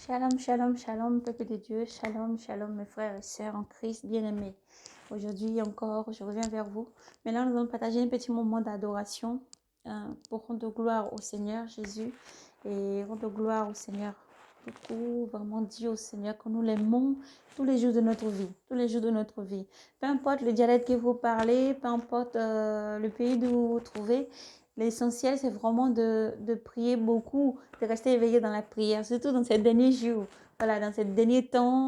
Shalom, shalom, shalom, peuple de Dieu, shalom, shalom, mes frères et sœurs en Christ bien-aimés. Aujourd'hui encore, je reviens vers vous. Maintenant, nous allons partager un petit moment d'adoration pour rendre gloire au Seigneur Jésus et rendre gloire au Seigneur. Beaucoup, vraiment dire au Seigneur que nous l'aimons tous les jours de notre vie, tous les jours de notre vie. Peu importe le dialecte que vous parlez, peu importe le pays d'où vous vous trouvez, l'essentiel, c'est vraiment de prier beaucoup, de rester éveillé dans la prière, surtout dans ces derniers jours. Voilà, dans ces derniers temps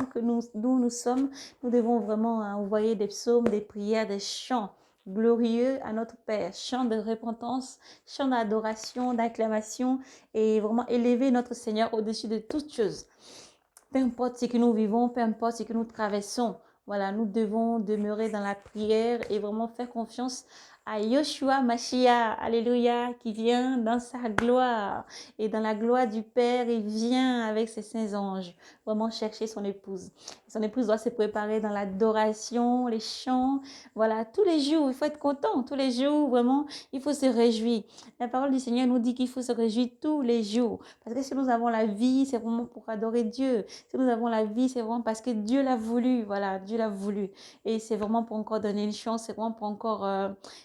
d'où nous sommes, nous devons vraiment envoyer des psaumes, des prières, des chants glorieux à notre Père, chants de repentance, chants d'adoration, d'acclamation et vraiment élever notre Seigneur au-dessus de toutes choses. Peu importe ce que nous vivons, peu importe ce que nous traversons, voilà, nous devons demeurer dans la prière et vraiment faire confiance à Yoshua Mashiach, alléluia, qui vient dans sa gloire. Et dans la gloire du Père, il vient avec ses saints anges, vraiment chercher son épouse. Son épouse doit se préparer dans l'adoration, les chants, voilà, tous les jours, il faut être content, tous les jours, vraiment, il faut se réjouir. La parole du Seigneur nous dit qu'il faut se réjouir tous les jours. Parce que si nous avons la vie, c'est vraiment pour adorer Dieu. Si nous avons la vie, c'est vraiment parce que Dieu l'a voulu. Voilà, Dieu l'a voulu. Et c'est vraiment pour encore donner une chance, c'est vraiment pour encore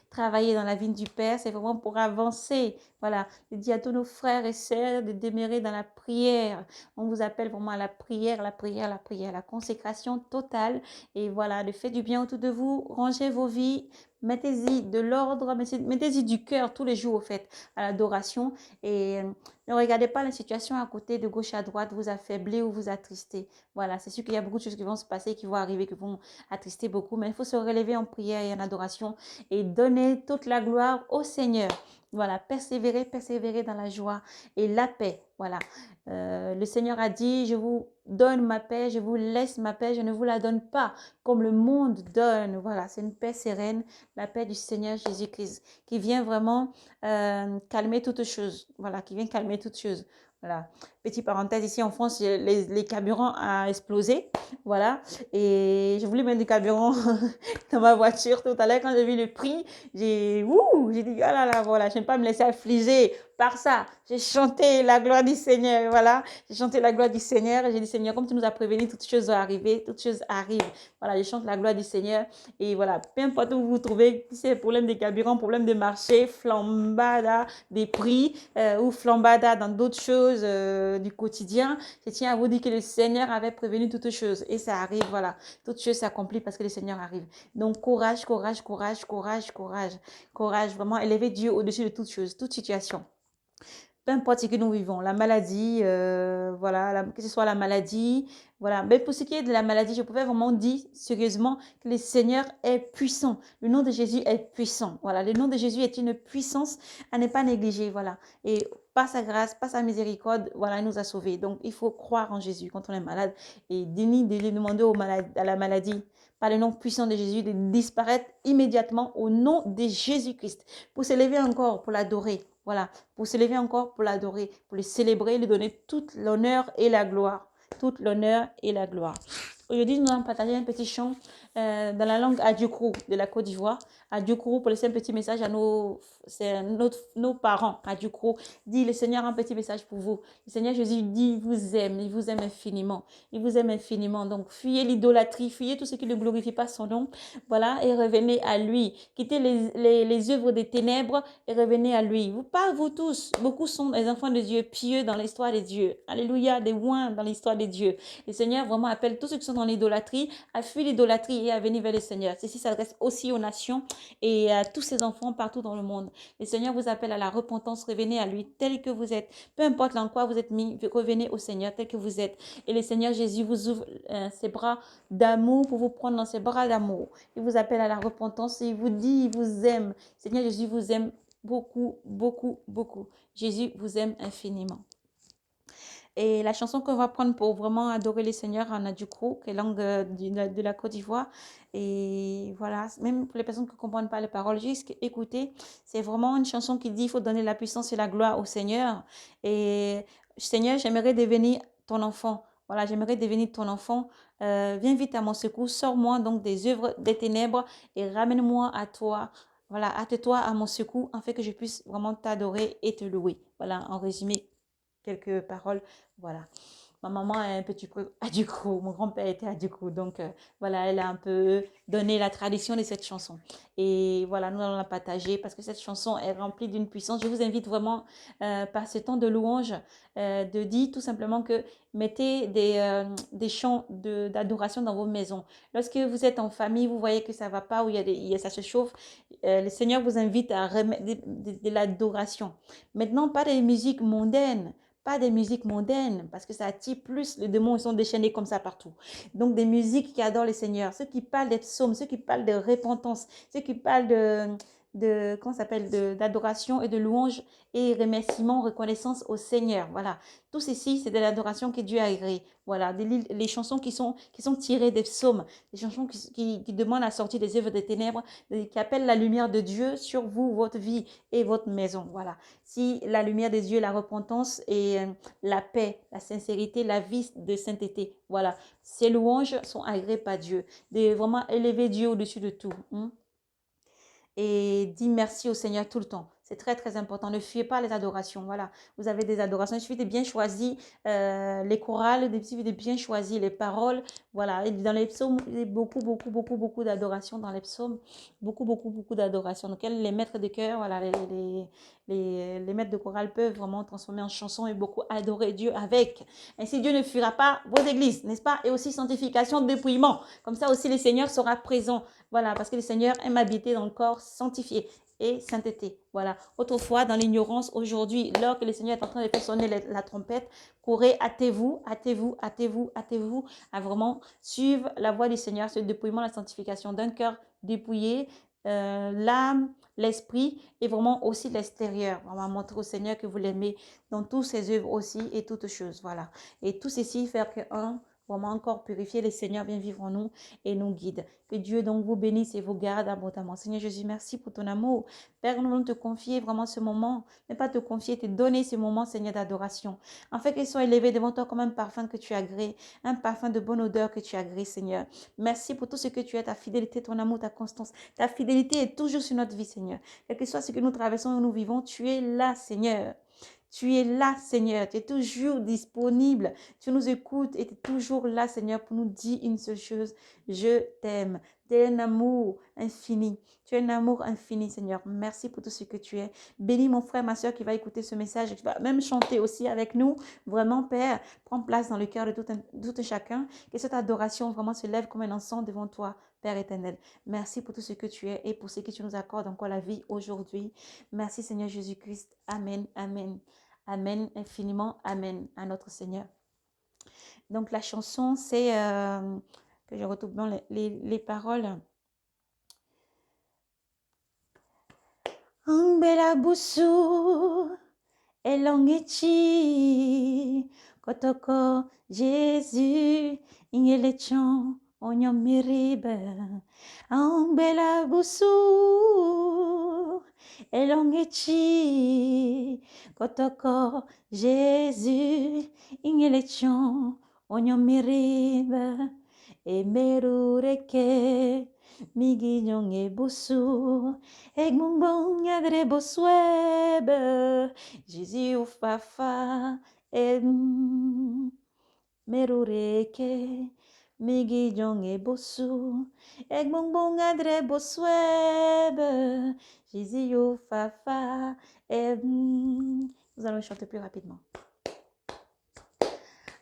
travailler dans la vie du Père, c'est vraiment pour avancer. Voilà, je dis à tous nos frères et sœurs de demeurer dans la prière. On vous appelle vraiment à la prière, la prière, la prière, la consécration totale. Et voilà, de faire du bien autour de vous, rangez vos vies, mettez-y de l'ordre, mettez-y du cœur tous les jours, au fait, à l'adoration. Et ne regardez pas la situation à côté, de gauche à droite, vous affaiblir ou vous attrister. Voilà, c'est sûr qu'il y a beaucoup de choses qui vont se passer, qui vont arriver, qui vont attrister beaucoup, mais il faut se relever en prière et en adoration et donner toute la gloire au Seigneur. Voilà, persévérer, persévérer dans la joie et la paix. Voilà, le Seigneur a dit, je vous donne ma paix, je vous laisse ma paix, je ne vous la donne pas comme le monde donne. Voilà, c'est une paix sereine, la paix du Seigneur Jésus-Christ qui vient vraiment calmer toutes choses. Voilà, qui vient calmer toutes choses. Voilà. Petite parenthèse, ici en France, les carburants ont explosé. Voilà. Et je voulais mettre du carburant dans ma voiture tout à l'heure. Quand j'ai vu le prix, j'ai dit, ah là là, voilà, je ne vais pas me laisser affliger par ça. J'ai chanté la gloire du Seigneur. Voilà. J'ai chanté la gloire du Seigneur. Et j'ai dit, Seigneur, comme tu nous as prévenu, toutes choses vont arriver, toutes choses arrivent. Voilà, je chante la gloire du Seigneur. Et voilà, peu importe où vous vous trouvez, si c'est problème de carburant, problème de marché, flambada des prix ou flambada dans d'autres choses du quotidien, je tiens à vous dire que le Seigneur avait prévenu toutes choses. Et ça arrive, voilà. Toutes choses s'accomplissent parce que le Seigneur arrive. Donc, courage, courage, courage, courage, courage, courage. Vraiment, élever Dieu au-dessus de toutes choses, toute situation. Peu importe ce que nous vivons, la maladie, voilà, que ce soit la maladie, voilà. Mais pour ce qui est de la maladie, je pouvais vraiment dire sérieusement que le Seigneur est puissant. Le nom de Jésus est puissant. Voilà, le nom de Jésus est une puissance à ne pas négliger. Voilà. Et par sa grâce, par sa miséricorde, voilà, il nous a sauvés. Donc, il faut croire en Jésus quand on est malade et de lui demander à la maladie, par le nom puissant de Jésus, de disparaître immédiatement au nom de Jésus-Christ. Pour s'élever encore, pour l'adorer. Voilà, pour s'élever encore, pour l'adorer, pour le célébrer, lui donner toute l'honneur et la gloire. Toute l'honneur et la gloire. Aujourd'hui, nous allons partager un petit chant dans la langue Adjoukrou de la Côte d'Ivoire. Adjoukrou, pour laisser un petit message à nos parents. Adjoukrou dit, le Seigneur a un petit message pour vous. Le Seigneur Jésus dit, il vous aime infiniment. Il vous aime infiniment. Donc, fuyez l'idolâtrie, fuyez tout ce qui ne glorifie pas son nom. Voilà, et revenez à lui. Quittez les œuvres des ténèbres et revenez à lui. Pas vous tous, beaucoup sont des enfants de Dieu, pieux dans l'histoire des dieux. Alléluia, des oins dans l'histoire des dieux. Le Seigneur vraiment appelle tous ceux qui sont dans l'idolâtrie à fuir l'idolâtrie et à venir vers le Seigneur. Ceci s'adresse aussi aux nations et à tous ses enfants partout dans le monde. Le Seigneur vous appelle à la repentance, revenez à lui tel que vous êtes. Peu importe dans quoi vous êtes mis, revenez au Seigneur tel que vous êtes. Et le Seigneur Jésus vous ouvre ses bras d'amour pour vous prendre dans ses bras d'amour. Il vous appelle à la repentance et il vous dit, il vous aime. Seigneur Jésus vous aime beaucoup, beaucoup, beaucoup. Jésus vous aime infiniment. Et la chanson qu'on va prendre pour vraiment adorer le Seigneur en Adjoukrou, qui est langue de la Côte d'Ivoire. Et voilà, même pour les personnes qui ne comprennent pas les paroles, juste écoutez, c'est vraiment une chanson qui dit il faut donner la puissance et la gloire au Seigneur. Et Seigneur, j'aimerais devenir ton enfant. Voilà, j'aimerais devenir ton enfant. Viens vite à mon secours, sors-moi donc des œuvres des ténèbres et ramène-moi à toi. Voilà, hâte-toi à mon secours afin que je puisse vraiment t'adorer et te louer. Voilà, en résumé, quelques paroles. Voilà. Ma maman est un petit peu Adjiko, mon grand-père était Adjiko. Donc voilà, elle a un peu donné la tradition de cette chanson. Et voilà, nous allons la partager parce que cette chanson est remplie d'une puissance. Je vous invite vraiment par ce temps de louange de dire tout simplement que mettez des chants d'adoration dans vos maisons. Lorsque vous êtes en famille, vous voyez que ça ne va pas, ou ça se chauffe, le Seigneur vous invite à remettre de l'adoration. Maintenant, pas des musiques mondaines, pas des musiques mondaines, parce que ça attire plus, les démons ils sont déchaînés comme ça partout. Donc des musiques qui adorent le Seigneur, ceux qui parlent des psaumes, ceux qui parlent de repentance, ceux qui parlent comment ça s'appelle, d'adoration et de louange et remerciement, reconnaissance au Seigneur. Voilà. Tout ceci, c'est de l'adoration que Dieu a agréé. Voilà. Les chansons qui sont tirées des psaumes, des chansons qui demandent la sortie des œuvres des ténèbres, qui appellent la lumière de Dieu sur vous, votre vie et votre maison. Voilà. Si la lumière des yeux, la repentance et la paix, la sincérité, la vie de sainteté. Voilà. Ces louanges sont agréées par Dieu. De vraiment élever Dieu au-dessus de tout. Et dis merci au Seigneur tout le temps. C'est très, très important. Ne fuyez pas les adorations. Voilà. Vous avez des adorations. Il suffit de bien choisir les chorales, il suffit de bien choisir les paroles. Voilà. Et dans les psaumes, il y a beaucoup, beaucoup, beaucoup, beaucoup d'adoration dans les psaumes. Beaucoup, beaucoup, beaucoup d'adoration. Donc, les maîtres de chœur, voilà, les maîtres de chorale peuvent vraiment transformer en chanson et beaucoup adorer Dieu avec. Ainsi, Dieu ne fuira pas vos églises, n'est-ce pas? Et aussi sanctification, dépouillement. Comme ça aussi, le Seigneur sera présent. Voilà, parce que le Seigneur aime habiter dans le corps sanctifié et sainteté. Voilà. Autrefois, dans l'ignorance, aujourd'hui, lors que le Seigneur est en train de faire sonner la trompette, courez, hâtez-vous, hâtez-vous, hâtez-vous, hâtez-vous à vraiment suivre la voie du Seigneur, ce dépouillement, la sanctification d'un cœur dépouillé, l'âme, l'esprit et vraiment aussi l'extérieur. Vraiment montrer au Seigneur que vous l'aimez dans tous ses œuvres aussi et toutes choses. Voilà. Et tout ceci faire que vraiment encore purifier, le Seigneur vient vivre en nous et nous guide. Que Dieu donc vous bénisse et vous garde abondamment. Seigneur Jésus, merci pour ton amour. Père, nous voulons te confier vraiment ce moment, ne pas te confier, te donner ce moment, Seigneur, d'adoration. En fait, qu'il soit élevé devant toi comme un parfum que tu agrées, un parfum de bonne odeur que tu agrées, Seigneur. Merci pour tout ce que tu es, ta fidélité, ton amour, ta constance. Ta fidélité est toujours sur notre vie, Seigneur. Quel que soit ce que nous traversons et nous vivons, tu es là, Seigneur. Tu es là, Seigneur. Tu es toujours disponible. Tu nous écoutes et tu es toujours là, Seigneur, pour nous dire une seule chose. Je t'aime. Tu es un amour infini. Tu es un amour infini, Seigneur. Merci pour tout ce que tu es. Bénis mon frère, ma soeur qui va écouter ce message et qui va même chanter aussi avec nous. Vraiment, Père, prends place dans le cœur de tout un chacun. Que cette adoration vraiment se lève comme un encens devant toi, Père éternel. Merci pour tout ce que tu es et pour ce que tu nous accordes encore la vie aujourd'hui. Merci, Seigneur Jésus-Christ. Amen, amen. Amen, infiniment, amen à notre Seigneur. Donc la chanson, c'est, que je retrouve dans les paroles. Ambela busu, elongechi, kotoko, Jésus, ingelechan, onyom meribe. Ambela busu, elongechi, kotoko, Jésus, ingelechan, onyom meribe. Emerureke, migillon e busu, egmumbong adre boswebe, Jésus ou fafa, merureke, migillon e busu, egmumbong adre boswebe, Jésus ou fafa, Nous allons chanter plus rapidement.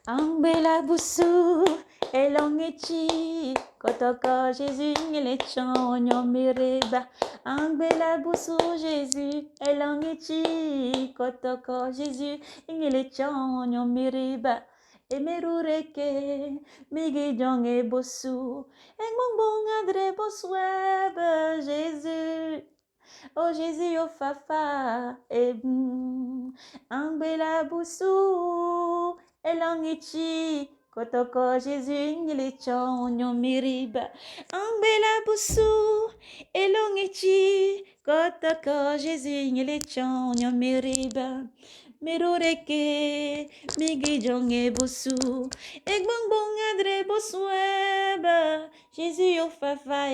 Ambela busu, elongechi, kotoko Jésus, elechonyo mereba. Ambela busu Jésus, elongechi, kotoko Jésus, elechonyo mereba. Emerureke, migidong e bosu, engbongbong adre boswebe Jésus. Oh Jésus, oh fafa, ambela busu, elongichi, kotoko Jésus, ngilechonyo miriba. Ambela busu, elongichi, kotoko Jésus, ngilechonyo miriba. Mirureke, migijonge busu, egbongbong adre bosueba, Jésus, oh fafa,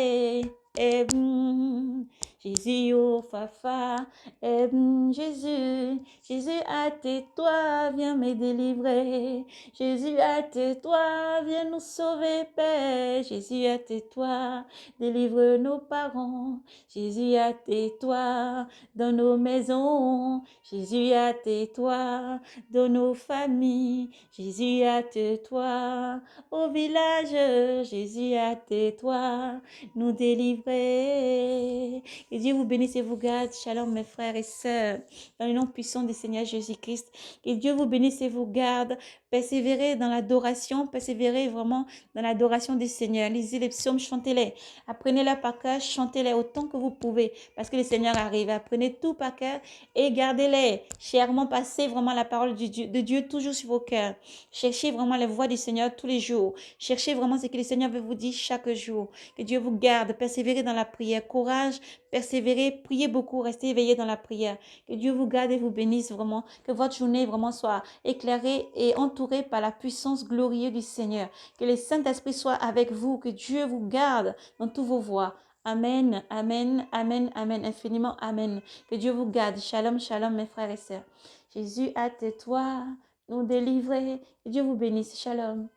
Jésus, oh Fafa, Jésus, Jésus, hâte-toi, viens me délivrer. Jésus, hâte-toi, viens nous sauver, Père. Jésus, hâte-toi, délivre nos parents. Jésus, hâte-toi, dans nos maisons. Jésus, hâte-toi, dans nos familles. Jésus, hâte-toi, au village. Jésus, hâte-toi, nous délivrer. Que Dieu vous bénisse et vous garde. Shalom, mes frères et sœurs, dans le nom puissant du Seigneur Jésus-Christ. Que Dieu vous bénisse et vous garde. Persévérez dans l'adoration, persévérez vraiment dans l'adoration du Seigneur. Lisez les psaumes, chantez-les. Apprenez-les par cœur, chantez-les autant que vous pouvez, parce que le Seigneur arrive. Apprenez tout par cœur et gardez-les. Chèrement, passez vraiment la parole de Dieu toujours sur vos cœurs. Cherchez vraiment les voix du Seigneur tous les jours. Cherchez vraiment ce que le Seigneur veut vous dire chaque jour. Que Dieu vous garde. Persévérez dans la prière. Courage, persévérez, priez beaucoup, restez éveillés dans la prière. Que Dieu vous garde et vous bénisse vraiment. Que votre journée vraiment soit éclairée et entourée par la puissance glorieuse du Seigneur. Que le Saint-Esprit soit avec vous. Que Dieu vous garde dans tous vos voies. Amen, amen, amen, amen, infiniment amen. Que Dieu vous garde. Shalom, shalom, mes frères et sœurs. Jésus, hâte-toi, nous délivrer. Que Dieu vous bénisse. Shalom.